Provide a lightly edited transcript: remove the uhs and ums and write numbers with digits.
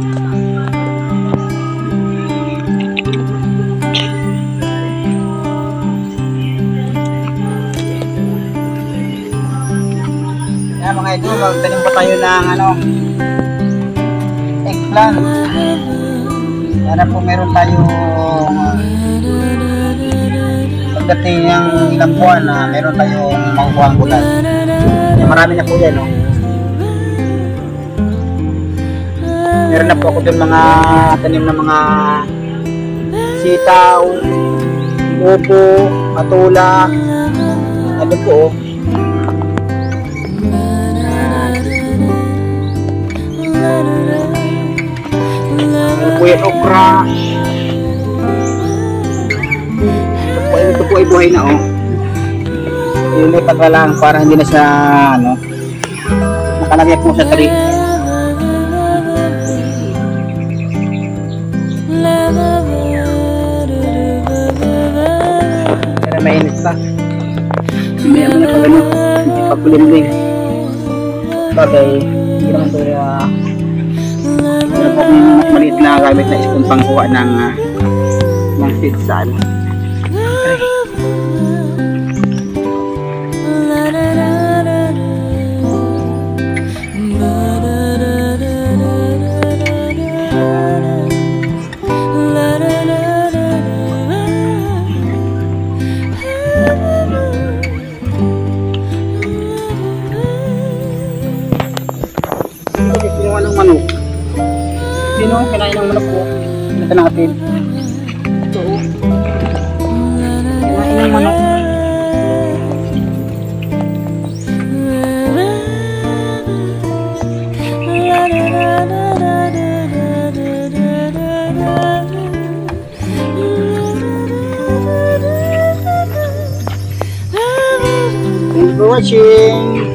Kaya mga idol, magtanim pa tayo ng eggplant. Para po meron tayong pagdating ng ilang buwan na meron tayong makukuha ang bulan. Marami na po yan, no? Meron na po ako dun mga tanim na mga sitaw, upo, matula, ano po, oh. Ano po yan, okra. Ito po ay buhay na, oh. Yung may paglalang para hindi na siya, nakalagay po sa tree. Pero mainit pa. May na pag pagkulimling. Bagay, hindi naman ito meron po akong maliit na gamit na spoon pangkuha ng seeds sa ano. Kinuha ng manok. Sino kinain ng manok po? Ito natin. Ito o. Kinain ng manok. Thanks for watching.